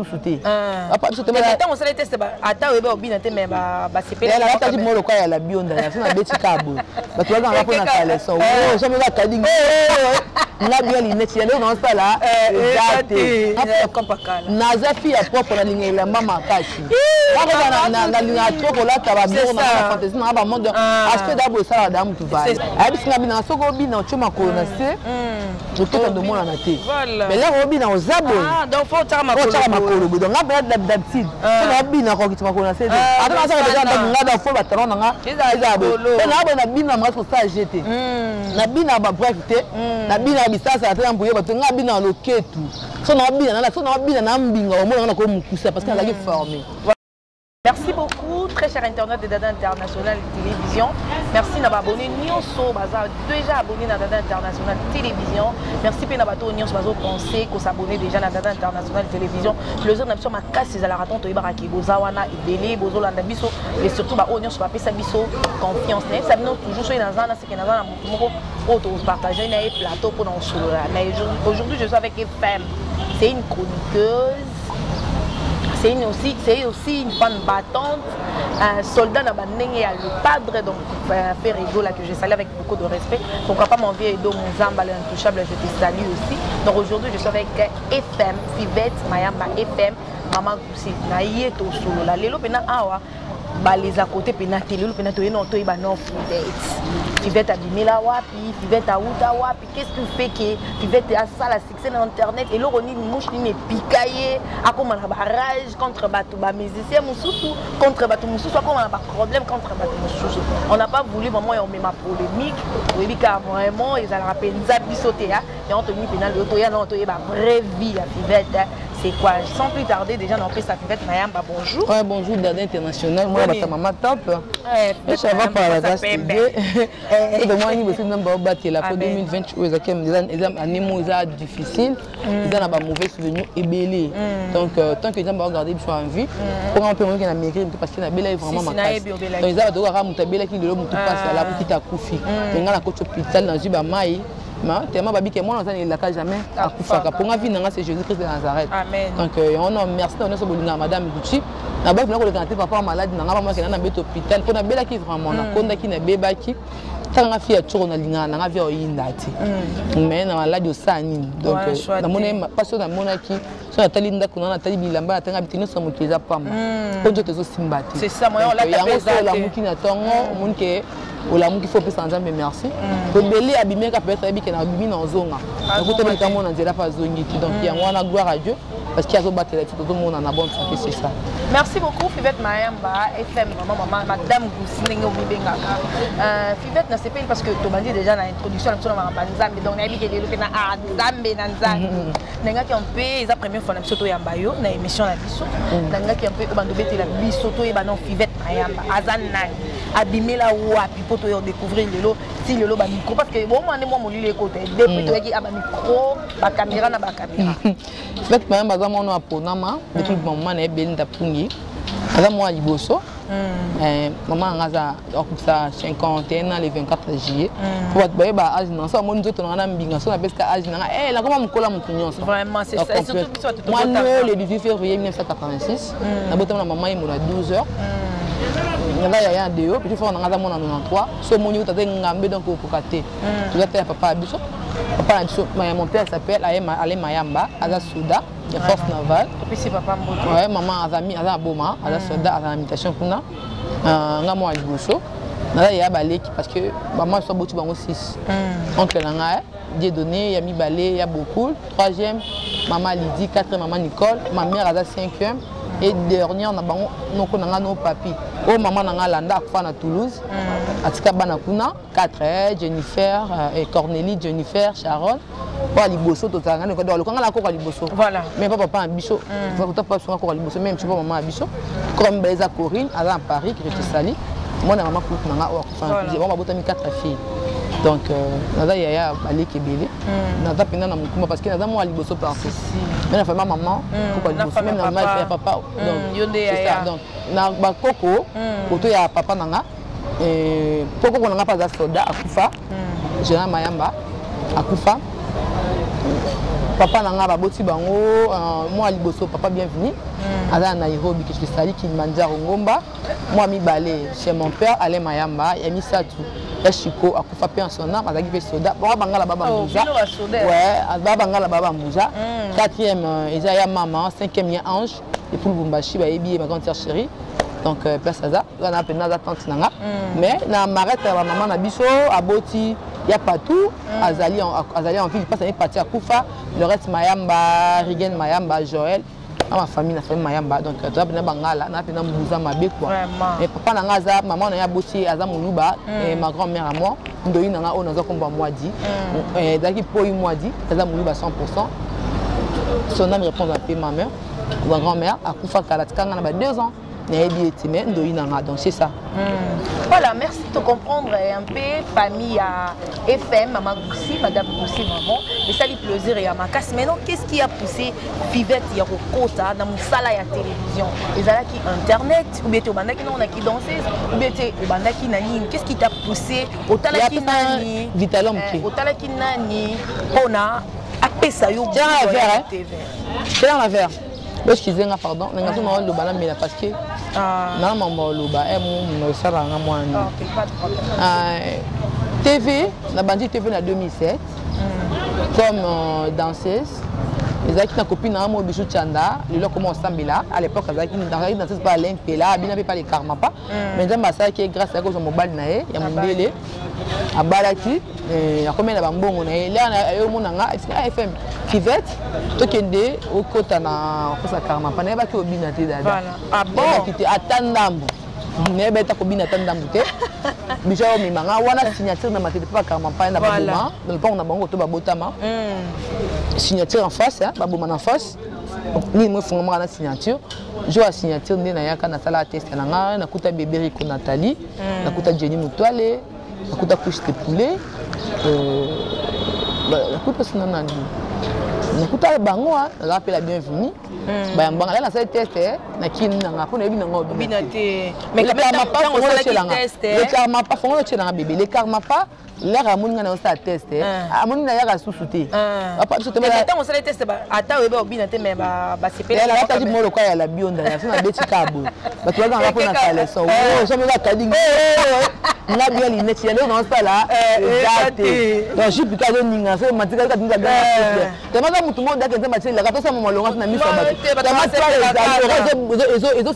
sous-souté. Papa biso te ba. Tant on s'est testé ba ata webe obina te mais ba CP. Elle a pas dit moi le quoi la bionda, ça na beti kabo. Ba tu vas pas na kala so. Oh, ça me va kading. Na bien l'ineti, elle on ça là. Exacté. Naza fi a propre na lingela mama kashi. Na linga trop là ta ba bien na fantaisie na ba monde. Aspect d'abo ça dame tu vas. Abi singa bina soko bina chuma ko na se. Je te de moi na te. Mais là on bina ozabo. Ah donc faut tara makolo. Donc na ba d'habitude. On bina ko kituma ko na se. Attends ça déjà na da fo ba talon na. Ezabo. Na ba na bina ma so ça jeter. Na bina ba brefité. Na bina bisasa ata mbuye ba tunga bina loketu. So na bina na mbinga au moins na ko mukusa parce qu'elle a formé. Merci beaucoup, très cher internaute de DADA International Télévision. Merci d'avoir abonné Nionso, déjà abonné à DADA International Télévision. Merci pour d'avoir Nionso, pensé qu'on s'abonne déjà à DADA International Télévision. Le jour n'a ma casse, c'est à la raton, tu es baraki, Bozawana, Ibele, Bozolanda Bisso, et surtout, Nionso, Papa Sabisso, confiance. Ça nous toujours sur les ans, c'est qu'il y a un auto partager un plateau pour dans le aujourd'hui, je suis avec FM. C'est une chroniqueuse. C'est aussi une femme battante, un soldat dans le padre, donc fait rigolo que je salue avec beaucoup de respect. Pourquoi pas mon vieux Edo Mozamba, l'intouchable, je te salue aussi. Donc aujourd'hui je suis avec FM, Fivette, Mayamba, FM, Maman Goussi, Naïeto Solo, la Lelo Pena Awa, les à côté Pena Télé, Pena Toye, non, Toye, non, Fivette. Fivette a bimé la wapi, Fivette a outa wapi, qu'est-ce que tu fais que Fivette a ça, la succès dans internet, et l'eau on est mouche, il est picaillé, à comment on a barrage contre Batou, musicien, Moussoussou, contre Batou Moussoussou, à comment on a pas problème contre Batou Moussoussou. On n'a pas voulu vraiment on met ma polémique, oui, car vraiment, ils ont rappelé Nzabi sauté, et on te dit pénal, on te dit ma vraie vie à Fivette. C'est quoi? Sans plus tarder, déjà, on a pris sa Fivette. Mayamba, bonjour. Ouais, bonjour, DADA International. Moi, je suis maman top. Je suis pas la base. Et de moi, il y a la fois 2020, ils ont année difficile. Ils ont un mauvais souvenir et belé. Donc, tant que les gens vont regarder, ils sont en vie. Pour un peu, ils ont maigri parce qu'il y a vraiment ma casse. Donc, ils ont adoré à belle qui le passe à la petite akoufi. Ils ont un coach hôpital dans une maille. Tellement babi que moi on n'a pas jamais akufaka pour ma vie c'est Jésus-Christ de Nazareth. Donc on a merci on a so bolinga madame Gucci na ba ko le kanté papa malade na ngaba moi na bête hôpital pour na bela ki vraiment na konda ki na bebaki tanga fi ya tshoro na linga na ngavia oyindati mais na malade osani donc na mona paso na mona ki so na tali ndako na tali bilamba na tanga bitino so muteza pamba konjo tezo simbati c'est ça moi on l'a tapé la muki na tongo mon ke olamu qu'il faut penser ensemble merci pour belé abimé ka peut-être abimé na abimé na zonga donc to belika mona nzela fa zongi donc il y a moi gloire à Dieu parce qu'il y a zo battre tout le monde en bonne santé c'est ça. Merci beaucoup Fivette Mayamba FM maman madame Goussi ndenge obibenga Fivette na sepeli parce que to bandi déjà na introduction na mama Nzambe donc na yebike lelo pe na Nzambe na Nzambe ndenge ki on peut eza première fois na biso to yamba yo na émission na biso ndenge ki on peut bando betela biso to yeba non Fivette Mayamba azan nani abimela wapi poto yo découvrir lelo si lelo ba micro parce que bon moi molile côté depuis to yaki aba micro ba caméra na ba caméra Fivette Mayamba za mono aponama depuis maman na belinda pungi aza moi liboso maman ngaza okusa 51 ans le 24 juillet pour ba ba âge non ça mon nzoto na mbinga so na peska âge na la comment mkola mutu nyonso vraiment c'est ça surtout que soit moi le 18 février 1986 na botama maman il m'a 12 heures il y a des hauts, puis il faut en avoir 93. Ce mon niveau t'as ngambé donc au pokaté. Tu dois faire papa abisso. Papa abisso, mon père s'appelle Ale Mayamba, Aza Souda, de force navale. Et puis c'est papa Mboto. Ouais, maman Azami, Aza Boma, Aza Souda, Aza invitation kuna. Ngamo abisso. Là il y a balé parce que maman soit botu bango 6. Oncle nanga, Dieu donné, il y a mi balé, il y a beaucoup. Troisième, maman Lydie, quatrième maman Nicole, ma mère Aza cinquième. Et dernière, nous avons nos papiers. Oh, maman a landa à Toulouse. Atika Banakuna, 4 Jennifer, Cornélie, Jennifer, Sharon. Pour aller bosser, tout ça. Voilà. Mais papa a un bichot. Il faut pas souvent aller bosser, même si maman a un bichot. Comme Beza Corinne, à Paris, qui est salé. Moi, ma maman a 4 filles. Donc, nada yaya balé kebele, nada pena na mukuma parce que nada moi liboso partout. Mais la famille maman, pourquoi liboso même na mère papa. Donc, c'est ça. Donc, na ba koko, koto ya papa nanga, koko nanga pas soldat akufa, Général Mayamba akufa. papa nanga baboti bango moi liboso papa bienvenue à Nairobi que je salue qui Manjaro Ngomba moi mi balé chez mon père allait Mayamba ya misatu ya Chico akufa pe en son âme azaki pe soda bon bangala baba mbuza ouais baba ngala baba mbuza quatrième Isaiah maman cinquième ya Ange et pour Bumbashi ba ebi ma grande sœur chérie donc place ça on a pena tante nanga mais na marette ba maman na biso aboti ya partout azali en ville passe à partir à Kufa le reste Mayamba Rigen Mayamba Joël ma famille na famille Mayamba donc tu as pena bangala na pena mbuza Mabe quoi et papa nanga za maman na ya boti aza muluba et ma grand-mère à moi ndoyi nanga on naza komba moadi daki poyi moadi aza muluba 100% son âme répond à peu ma mère ma grand-mère a Kufa kalatkanga na ba 2 ans. Donc c'est ça. Voilà, merci de comprendre un peu famille à FM, Maman Goussi, Madame Goussi, maman. Et ça lui plaisir et à ma casse. Maintenant, qu'est-ce qui a poussé Fivette et Rokota dans mon salle à la télévision? Les ala qui internet, ou bien au bandaki non on a qui danseuse, ou bien au bandaki nani. Qu'est-ce qui t'a poussé au talaki nani? Vitalom qui? Au talaki nani? On a appelé ça yo. Tiens la verre. Tiens la verre. Parce qu'ils ont pardon, les gens ont le balai mais parce que non maman le bas mon ça va moi TV la bandit TV en 2007 comme danseuse les acquis na copine na mo bichou Chanda le comment Sambila à l'époque avec une danseuse pas l'Impela bien pas les karma pas mais j'aime ça qui est grâce à cause de mobile nae ya mondele a balaki ya combien na bambongo na là yo monanga FM Fivette tokende okota na kosa karma pas na ba ki obina te dada ah bon qui te attendambo ne beta ko bina attendambo te biso mi manga wana signature na matete pas karma pas na baboma dans le pont na bango to babotama signature en face hein baboma en face ni mo fongoma na signature jo a signature ndé na yaka na sala test na nga na kuta bébé Rico Nathalie na kuta Jenny Mutwale na kuta Triste poulet na kuta sinana na kuta bango na rappel la bienvenue ba mbanga na sala test na kini na ko na yebi na ngo binate mais quand même pas on sala test le karma pas fongo tshela na bébé le karma pas l'air à mon gars ça test à mon gars ya sous-souté après tout mais attends on sala test ata weba obinate mais ba sepele la ta di mo lo kwa ya la bionda ya na beti kabo ba tu vas dans la kale so oh so me va kading na bien lineti ya non ça là exact donc je pika do ninga so matika ka dinga ga te ma mutu mo da ke ma tshela ka to sa mo longa na miso ba te ma tshela ezo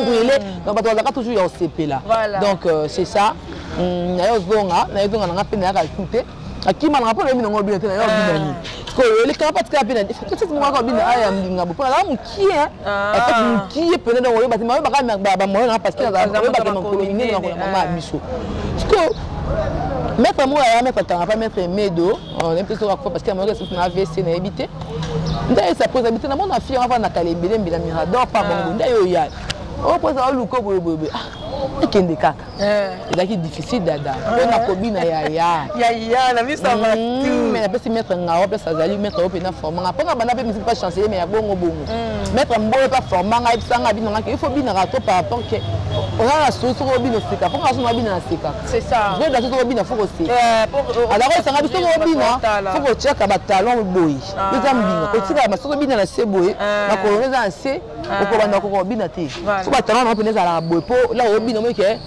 brûler donc ba tu vas toujours ya CP là donc c'est ça na yo zonga na pena ya tout akima na rapolo bino ngobina te na yo bina ko le ka pas ka bina peut-être mo ka bina aya mbinga bo pona mu ki hein peut-être mu ki pena na wo ba ma ba ka ba mo na parce que na ba ka mo ko ni na ko ma biso ko mettre moi ya mettre ta pas mettre medo on est plutôt parce que moi c'est na AVC na habité ndai ça pose habiter na mon affaire avant na kalembele mbila mirador pas bon ndai yo ya o pose a luko bobo kende kaka ezaki difficile dada pona kobina ya na miso va tout mais na pesi mettre ngao pesa azali mettre ope na formanga pona bana pe musique pas chancelier mais ya bongo mettre mboyo pas formanga ibsanga bino ngaki il faut bina rato par rapport que on a la source au bino sika pona so bina na sika c'est ça je dois so bina faut aussi alors ça nga biso bina faut ko check ba talon boy biza mbina ko tika ma so bina na seboye na ko reza nse ko bana ko bina te so ba talon na peneza la boy po là bino mo ke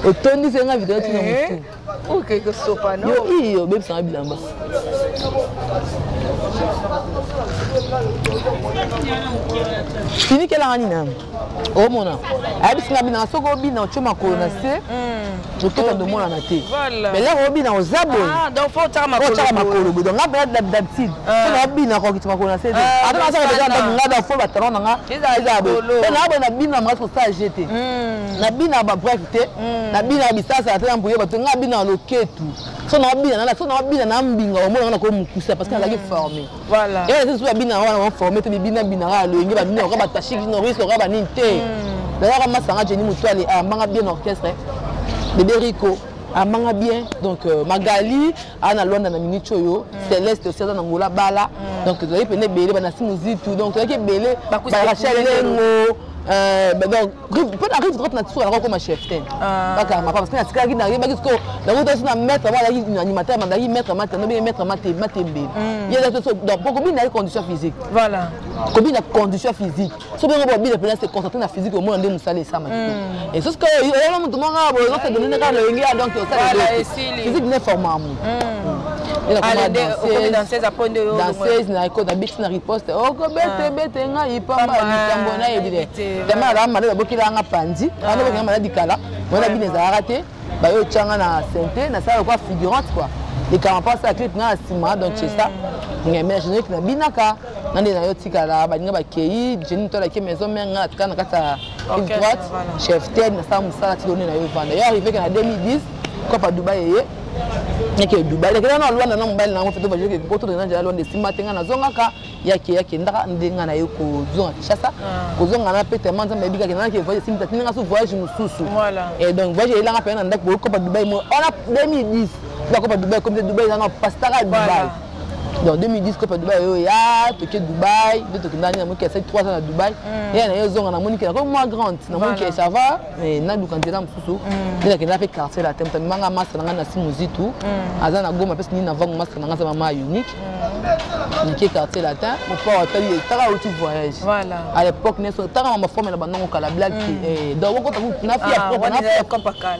otondi senga vidéo tina mutu OK que sopa no yo bebe sanga bilamba fini kela ngani na o mona abi singa bina soko bina choma ko na se to to ndo mona na te mais là o bina o zabo donc faut tara makolo donc ngaba d'habitude na bina ko kitima ko na se atana sa déjà ngada fo ba talon nga ezabo na ba bina ma so sa jeter na bina ba brefte na bina bisasa atana mbuye ba to nga bina loketu so na bina na mbinga o mona na ko mukusa parce que la formé voilà et c'est soit bina on formé te bina ra lo ngi ba bina ko ba tashiki no riso ko ba ninte d'ailleurs ma sanga Jenny Mutwale a manga bien orchestre bébé Rico a manga bien donc Magali ana Londres na minute yo Céleste aussi dans Angola bala donc tu dois peine belé ba na simuzi tout donc tu dois que belé ba Rachel Lengo donc peut arrive trop naturel alors comme chef ten parce que c'est qui n'arrive pas que la route est na mettre moi un animateur mandari mettre matin no bien mettre matin il y a des choses donc pour combien de conditions physiques voilà combien de conditions physiques so bien on bien se concentrer na physique au moins on ça les ça et c'est ce que on tout monde on se donner quand le ngia donc ça physique n'est format danseuse na ko da bit na riposte o ko bete nga ipamba likambo na yebile tellement la malade bokila nga pandi ana bokinga malade kala wala bineza arate ba yo tchanga na santé na ça quoi figurante quoi et quand on passe à clip na sima donc c'est ça mais je na binaka nande na yo tikala ba ninga ba kei jeni to la ke maison menga na kata droite chef ted na ça musala ti donner na yo vendre d'ailleurs arrivé que en 2010 quoi pas Dubaï yeke Dubaï le kana lwa na mobile na moto ba joke poto na njala londe simatenga na zongaka yake ndaka ndenga na yo ko zonga chasa ko zonga na pete manza mebika kana ke voyage simta tinga so voyage mususu voilà et donc voyage ilanga pena ndako ko pa Dubaï mo on a 2010 ko pa Dubaï comme Dubaï na pastara Dubaï donc 2010 ko pa Dubaï yo ya to ke Dubaï de to ndani na mo ke 3 ans à Dubaï et na yo zonga na moni ke ko moi grande na moni ke ça va mais na du kantela mususu ndeka ke na fait quartier la tempe manga master na simuzitu azana goma pesi ni na vangu master na ngasa mama unique ni quartier latin mon père appelle tara outil voyage voilà à l'époque ne so tara ma forme na banongo kala black donc ko ta na fia propre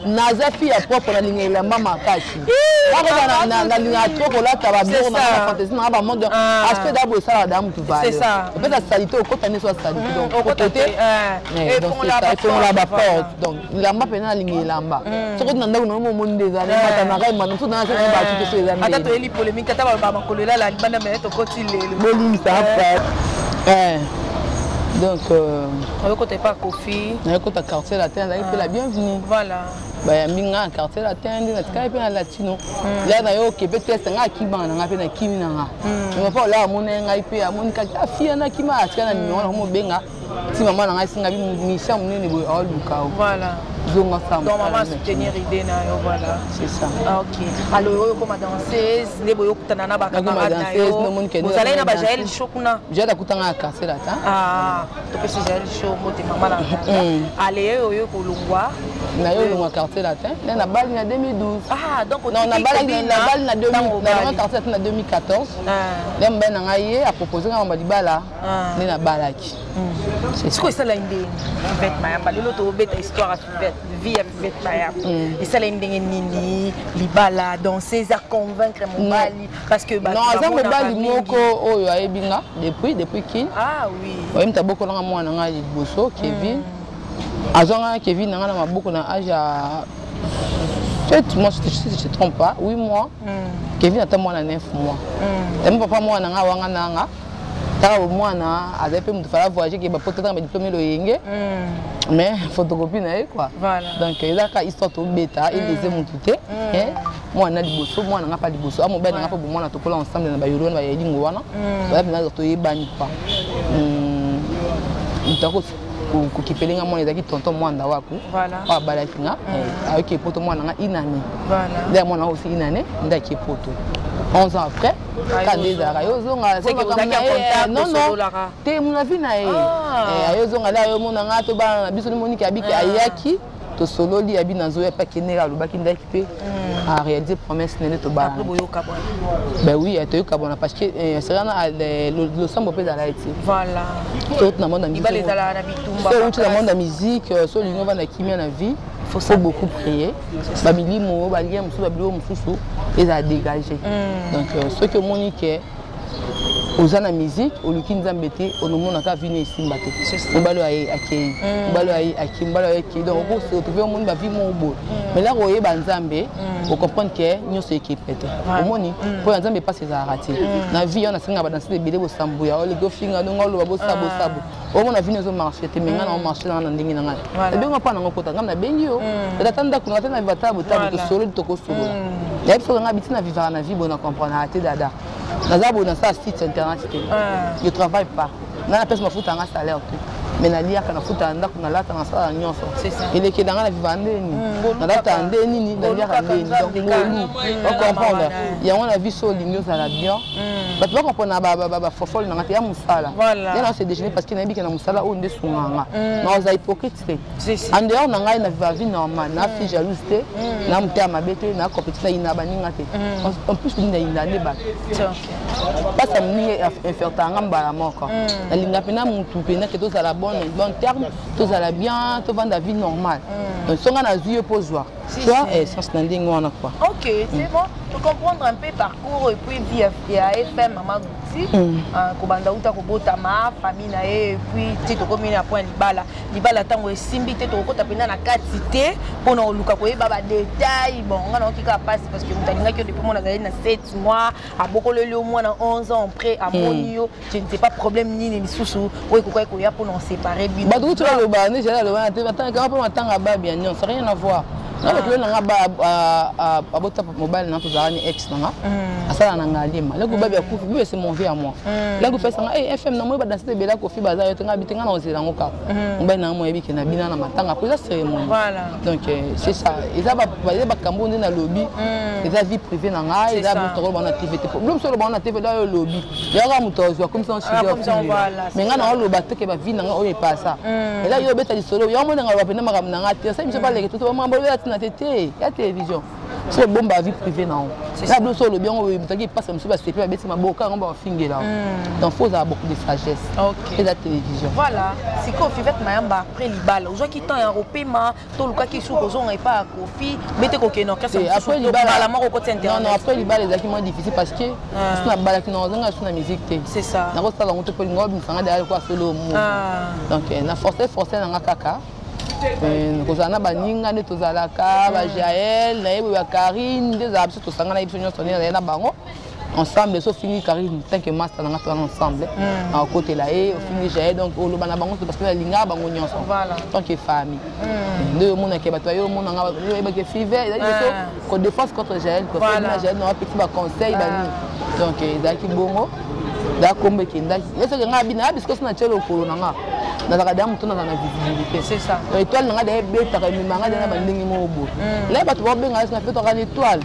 na za fia propre na lingela mama kaki na linga trop la ta ba bien na fantaisie na ba monde aspect d'abo ça la dame tu vas c'est ça peut être salité au côté ne soit salité donc au côté et donc c'est la porte donc lamba pena lingela lamba so ko na ndako no mo monde des années matana kai manu tout dans ça ba tu te les années ata to eli polémique ata ba makolo la bana mais to côté le ça après donc on côté pas Kofi on côté quartier latin là il fait la bienvenue voilà ba minga quartier latin ndi na tika pe na latino là na yo ke peut être nga kibana nga pe na kimi na nga on va là amona nga ipe amoni ka afia na kima atika na nyona mo benga si maman nga singa bi mission munene bo all lukao voilà zonga ça donc maman soutenir idée na yo voilà c'est ça OK alors yo comme danseuse ndebo yo kutana na ba camarade na yo vous allez na ba jael shokuna jada kutanga quartier latin to pe jael show mote maman na allez yo ko lungwa na yo lungwa quartier latin na bali na 2012 donc non na bali na 2000 na quartier latin na 2014 lembe na ngaye a proposer nga mbadibala na balaki c'est quoi ça la indé Fivette Mayamba le to beta histoire à Fivette vie à Fivette Mayamba et ça la indé nini libala danser à convaincre mon bali parce que non ça me bali moko oyo ayebinga depuis kin oui oui mta boko na mwana nga liboso Kevin azonga Kevin nga na maboko na âge à 7 mois si je ne trompe pas 8 mois Kevin a moi na 9 mois et papa moi na nga wanga nanga tara mwana azape mtu fala voyager ke ba potata ba diplôme lo yenge mais photocopie na quoi voilà donc il a ka histoire to beta il les aime tout mwana liboso mwana nga pa liboso amo ba nga pa bo mwana to kola ensemble na ba yoro na ba yedingo wana ba na to yebani quoi ntako ku kipelinga mwana ezaki tonton mwanda waku voilà wa balakinga avec poto mwana nga inane voilà nda mwana aussi inane nda ki poto 11 ans après quand des arayo zonga c'est que vous avez contact non te mon avis na ayo zonga la yo mona nga to ba biso ni Monique abiki ayaki to solo li abi na zo ya pa kenera lobaki ndaki pe a réaliser promesse nene to ba ben oui to yokabona parce que c'est là le sambo pe dans Haïti voilà tout dans monde musique les ala na bitumba tout dans monde musique so li nova na kimia na vie faut beaucoup prier ba milimo ba lien musu ba bilo mususu et à dégager donc ce que Monique aux ana musique au luki nzambete au nomona ka vini isimbate mbalo ayi akei mbalo ayi akimbalo ayi ki donc on se retrouver au monde ba vie mon beau mais là roye ba nzambe on comprendre que nyonso ekipete omoni po nzambe pas ses raté na vie on a singa ba danser de bele bo sambuya o le go finga ndongo lo bo sabo sabo o mona vini zo marché te menga na marché na ndingi na ngai e bengo pa na ngokota ngam na bengi yo da tanda kuna tena vivatabu tabu to solo to ko solo ya biso nga bitina vivara na vie bona comprendre até dada nazabo na ça site internet je travaille pas na pesa mafuta nga salaire tout mais na lia kana futa ndako na lata na sala nyonso ele ke danga na vivande ni na lata ndeni ni na lia ndeni donc on comprendre il y a on a vu sur l'union ça la bien bato bakopona bafofole nanga te ya mosala ye na se déjeuner parce que nayebi ke na mosala oyo nde sunganga na oza hypocrite te en dehors na ngai na viva vie normale na fille jalouse te na moteya mabe te na compétit na yina baninga te en plus koninga yina nde bato pasa moninga infertanga mbala moko nalinga mpena mutu mpena ke tozala bon terme tozala bien tovanda vie normale donc songa nazwi yo mpo zwa toi essence na ndenge wana quoi. Ok, c'est bon. Pour comprendre un peu parcours et puis vie à FM Maman Gouti, Kobanda Uta Kobotama, famille nae et puis tu te communes à point libala tango simbi te to kota pena na quantité pour na luka ko baba détail bon on a qui passe parce que mutalinga que depuis mon azali na 7 mois à bokolo le mois na 11 ans près à monio je ne sais pas problème ni susu ou ko ko ya pour nous séparer bien. Ba tu le ba ni j'ai le ba te attends quand pas matanga ba bien non ça rien à voir. Na le nanga ba abota mobile na to zani ex nanga asala nanga lima le ko ba bia kufi bi c'est mon vie à moi là ko fait ça FM na mo ba danser bela ko fi baza yo tenga bitenga na ozela ngoka mba na mo yebi ke na bina na matanga pour ça cérémonie donc c'est ça ils a ba kambo na lobby ils a vie privée nanga ils a moto ba na TV te problème sur le ba na TV là lobby ya ga moto zo comme ça on sujet mais nga na lo ba te ke ba vie nanga o e pas ça et là yo beta di solo yo mo na ba pena makam nanga te ça je pas les tout ba mambo na tete ya télévision c'est bon ba vie privée non là bleu sur le bien on qui passe comme ça c'est pas bête ma boka on va finir là donc faut avoir beaucoup de sagesse et la télévision voilà c'est quoi Fivette Mayamba après libala aux gens qui t'ont européen tout le cas qui sous cause on est pas coffee mettez coquet non qu'est-ce que après libala la mort au côté internet non après libala les acquis moins difficile parce que c'est na bala qui non on a sur la musique c'est ça na rosta on te peut ngob ça derrière quoi solo donc na forcer na kaka kozana baninga nde tozalaka ba Jaël na yebo ya Karine des abs to sanga na yebo nyonso na bango ensemble so fini Karine tant que master na ngata ensemble à côté là et au fini Jaël donc au lobana bango parce que la linga bango nyonso tant que famille de mona ke bato yo mona nga yeba ke Fivette il faut qu'on défense contre Jaël pour que Jaël na petit ba conseil bani donc ezaki bongo da kombe kenda yeso nga bina parce que na chelo ko na dans la dame tout dans la visibilité c'est ça étoile nga des bêta ka mimanga na bandingi mobo là ba to ba benga na fait on étoile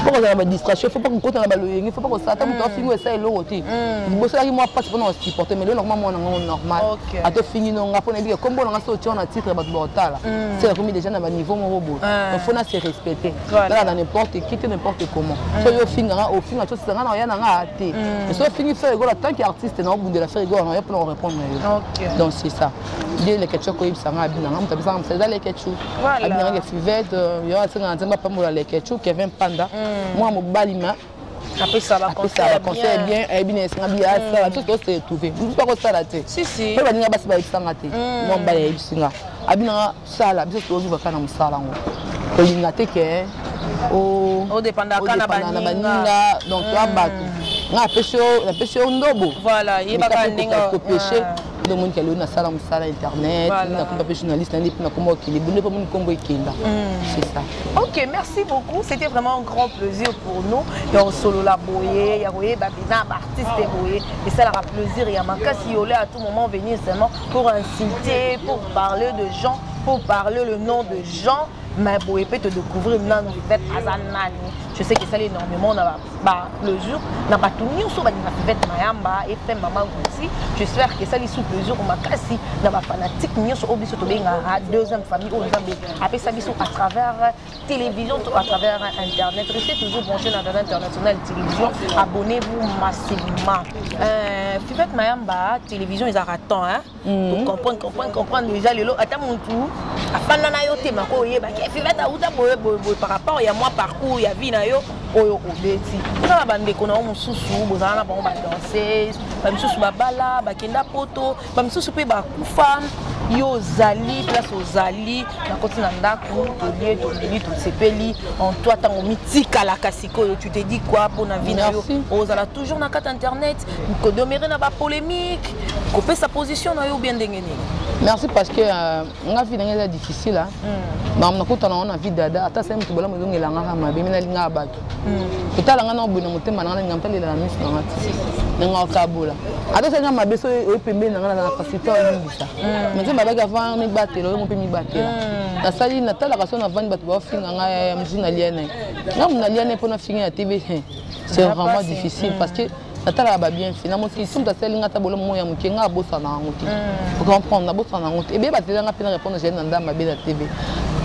faut qu'on ait la distraction faut pas qu'on compte na baloyengi faut pas qu'on s'attend to finir ça eloko ti bo ça qui moi passe pour nous supporter mais le normalement on normal à te finir non nga pona bien comme bon nga so na titre ba to tala c'est comme déjà na ba niveau mobo il faut na se respecter là dans n'importe qui n'importe comment so yo finga au finga to ça na ya na nga ate mais so finir faire ego tant qu'artiste na bout de la faire ego on ya pour répondre donc c'est ça dès les ketchup ko ibsa nga bina nga mtabisa nga mseza les ketchup abina nga Fivette yo asenga nzamba pamola les ketchup Kevin Panda moi mobalima après ça va conseil bien et bien esenga bia ça tout se trouver nous pas ko sala te si ba ninga basi ba ibsa nga te moi mbala ibsinga abina sala biso to viva kana musala ngo ko linga te ke au dépendant kana baninga donc toi bato nga pêche ndobo voilà yeba ninga ko pêcher de monde qui a na sala musala internet na ko pêche journaliste na ko Mokili bonne pas mon combo ikenda c'est ça. OK, merci beaucoup, c'était vraiment un grand plaisir pour nous. Et on solo la boyer, ya boyer babina artiste boyer et ça leur a plaisir et à makasi yolé à tout moment venir seulement pour insulter, pour parler de gens, pour parler le nom de gens. Mais pour peut te découvrir maintenant Fivette Azanani. Je sais que ça énormément le jour n'a pas tout Nionso ba na Fivette Mayamba et fait Maman Gouti. J'espère que ça les sous plaisir on m'a cassé na ba fanatique Nionso obiso to benga deuxième famille au Zambie. Après ça biso à travers télévision à travers internet. Restez toujours branchés dans DADA Internationale télévision. Abonnez-vous massivement. Fivette Mayamba télévision ils arrêtent hein. Pour comprendre déjà les lots attends mon tour. Afana na yo tema ko yeba Fivette a uta boye par rapport ya moi parcours ya vie na yo oyo obeti na bande ko na mususu bozana ba danser ba mususu ba bala ba kenda poto ba mususu pe ba kufa yo zali place ozali na koti na ndako to sepeli en toi tant mythique la kasiko tu te dis quoi pour na vie na yo ozala toujours na carte internet ko demeurer na ba polémique ko pe sa position na yo bien ndengeni. Merci parce que nga vie est difficile hein. Ba mna kutana on vie dada ata sema tubola mo ngela nga Mabe mina linga bato. Tutala nga no bino mutema nga ngamtali la miss nga ngati. Nga kabula. Ata sema Mabe so e pembe nga na facilité o lingisa. Mais Mabe ga va ni batelo mo pe mi batela. Na sali na tala ka so na vani bato ba finga nga mzina liene. Nga mna liene po na finga ya TV. C'est vraiment difficile parce que natala ba bien fait na mo si tumta selinga ta bolo moya mukenga bosa na ngote vous comprendre bosa na ngote et bien ba telanga pena répondre j'ai nanda Mabe na TV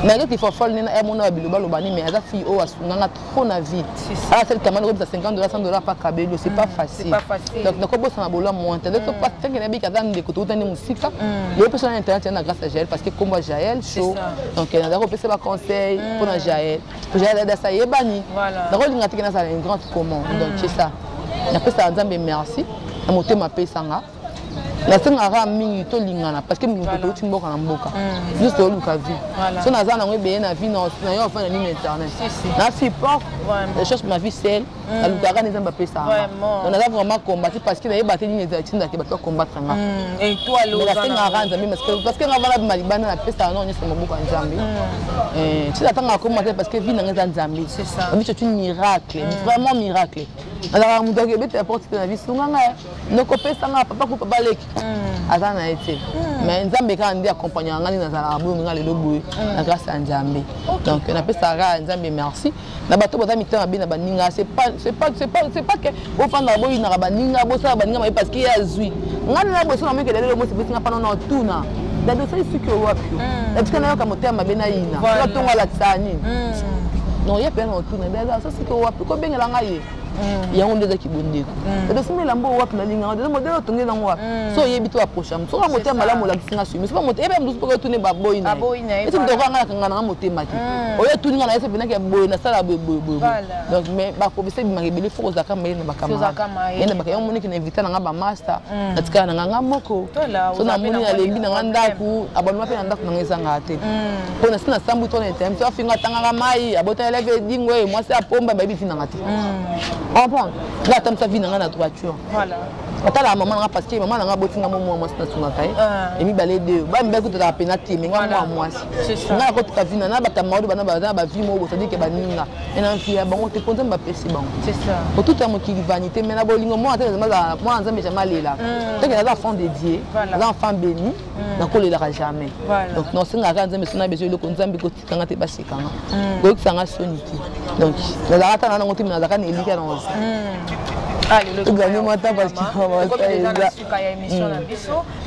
mais il faut folle na Amona biloba lobani mais aza fille o asunganga trop na vie ah celle camano comme ça $50 $100 pas cabello c'est pas facile donc na ko bosa na bolo mo entendre que pas tant que na bi kaza ndeko to tani musika yo personne internet na grâce à Jaël parce que combo Jaël show donc na ko pesa ba conseil pour na Jaël da ça yebani na ko linga tikena ça une grande commande donc c'est ça na pesa nzambe merci na motema pesanga la senga mingi to lingana parce que mingi to timboka na mboka juste au luka vie so naza na ngwe na vie na yo fa na ligne internet na support les choses ma vie seule la luka ga nzamba pesa vraiment on a vraiment combattu parce que na yebate ligne internet ndaki ba combattre nga et toi lo la senga nzambe parce que nga vala malibana na pesa non nyese mboka nzambe tu attends combattre parce que vie na nzambe c'est ça c'est un miracle vraiment miracle alors mu doge bete apporte na vie sunga nga no ko pesa nga papa ko papa leki azana été mais nzambe quand ndi accompagner ngani na zala bo nga lelo boye na grâce à nzambe donc na pesa ra nzambe merci na bato boza mitema bina baninga c'est pas que au fond na boyi na baninga bo sa baninga parce qu'il y a zui ngani na bo so na meke lelo mo se bisinga pa non tuna da do c'est sûr que wapi la tikana yo ka motema bena ina la tonga la tsani non il y a pas non tuna da ça c'est que wapi ko bengela ngai yango ndeza kibondeko et donc la mbo wapi na linga de modèle tongi na ngwa so yebi to approcher so ka motema la mola kisinga sumi so motema ebe mdusu ko tune ba boy na et tu doka nga kanga na motema ki oyo tuni nga na ese bina ke boy na sala boy donc mais ba ko bise bi makebele fo kozaka mele na bakama ene bakaya moni ki na inviter na nga ba master atika na nga moko so na moni na lembi na nga ndaku abonwa pe na ndaku na ngeza ngate po na sina sambu to na time so afinga tanga mai abota eleve dingwe moi c'est apomba ba bi fina ngate on prend là tam sa vie na na droiture voilà atala maman parce que maman na botinga mo moi na tunga kai et mi balé de ba mbe ko to ta penalty mais nga moi c'est ça na ko ta vie na ba ta maudu bana ba vie mo ça dit que ba ninga et na fia bango te konta ba pesi bango c'est ça pour tout amour qui vanité mais na bolingo moi moi nzambe jamais là tant que na enfant dédié na enfant béni na ko lela jamais donc non singa ka nzambe sona besoin le konzambe ko tikanga te ba sekanga ko kisanga soniti donc la rata na ngoti na zakana elika na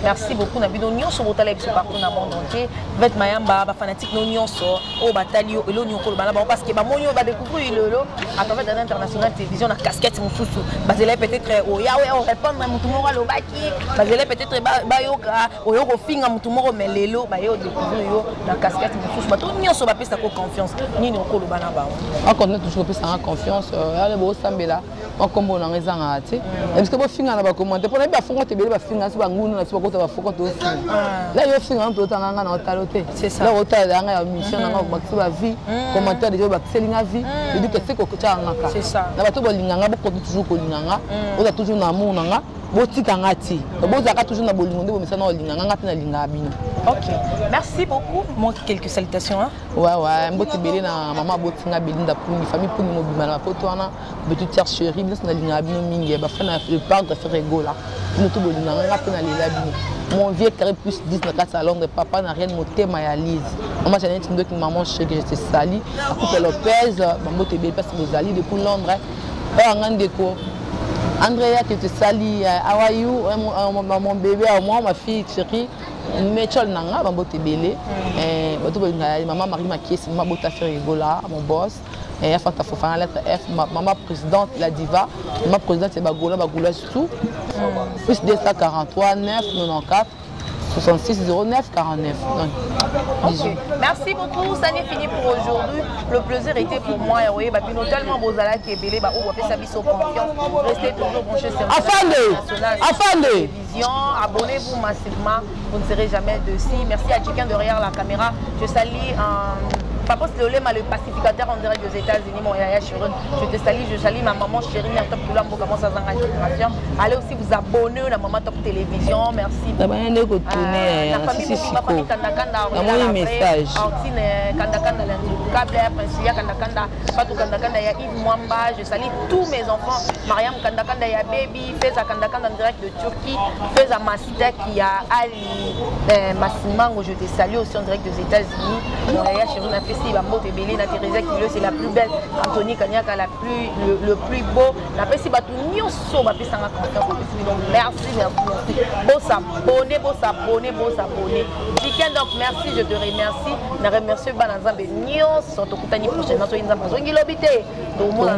merci beaucoup Nabido Nionso botala biso partout na monde entier Fivette Mayamba ba fanatique no Nionso o batalio elo nyoko bana ba parce que ba monyo ba découvrir lelo à travers DADA international télévision na casquette mususu bazela peut-être o ya o répondre na mutu moko lobaki bazela peut-être ba yoka o yoko finga mutu moko melelo ba yo découvrir yo na casquette mususu ba to Nionso ba pesa ko confiance ni nyoko bana ba on connaît toujours pesa confiance ale bo sambela on combo na ngezanga ati parce que bo finga na ba commenter pour na ba fongo te bele ba finga so ba ngunu na so ba ko ba fongo to là yo finga to tanga na talote c'est ça là otala nga ya mission na ba ko ba vie commentaire de ba selinga vie et dit que c'est ko tanga ka c'est ça na ba to bo linganga bo ko toujours ko linganga o toujours na amour nanga botika ngati bo zaka toujours na bolingo nde bo misana linganga ngati na linga bino. OK, merci beaucoup. Montre quelques salutations hein. Ouais mboti belé na maman botinga belinda pour une famille pour nous bimana la photo na petite tierce chérie bien na linga bino mingi ba fana le parc de faire rigola nous tout bolinga ngati na lela bino mon vieux carré plus 10 na kasa Londres papa n'a rien motema ya lise maman j'ai dit que maman chérie que j'étais sali à couper Lopez mboti belé parce que vous allez depuis Londres pas ngande ko Andrea qui te sali how are you mon bébé à moi ma fille chérie Méchol nanga bambote belé bato bolinga maman Marie Makiesi maman bota faire rigola mon boss et F ta fofana lettre F maman présidente la diva maman présidente c'est bagola tout plus 243 9 94 66 09 49 donc okay. Merci beaucoup, ça n'est fini pour aujourd'hui. Le plaisir était pour moi et oui, tellement beau zala qui est belé, bah on va faire sa vie sur confiance. Restez toujours branchés sur la télévision. Abonnez-vous massivement, vous ne serez jamais dessus. Merci à chacun derrière la caméra. Je salue Papa Slolema, le pacificateur en direct des États-Unis, mon yaya Chiron. Je te salue ma maman chérie, Top Kulambo, comment ça s'engage. Allez aussi vous abonner à la maman Top Télévision, merci. La famille message. Kandakanda, Kandakanda, Fatou Kandakanda, Yves Mwamba, je salue tous mes enfants. Mariam Kandakanda, ya Baby, Feza Kandakanda en direct de Turquie, Feza Mastek, il y a Ali Massimango, je te salue aussi en direct des États-Unis. Mon yaya Chiron a fait Merci Bambote Belé, na Teresa Kilo, c'est la plus belle. Anthony Kanyaka, le plus beau. La Pessi Batou Nionso, ma Pessanga confiance. Merci, merci. Beau s'abonner, beau s'abonner, beau s'abonner. Chicken, donc merci, je te remercie. Je remercie Banazambe Nionso, Tokutani prochainement, soyez en Bazongi Lobité. Au revoir.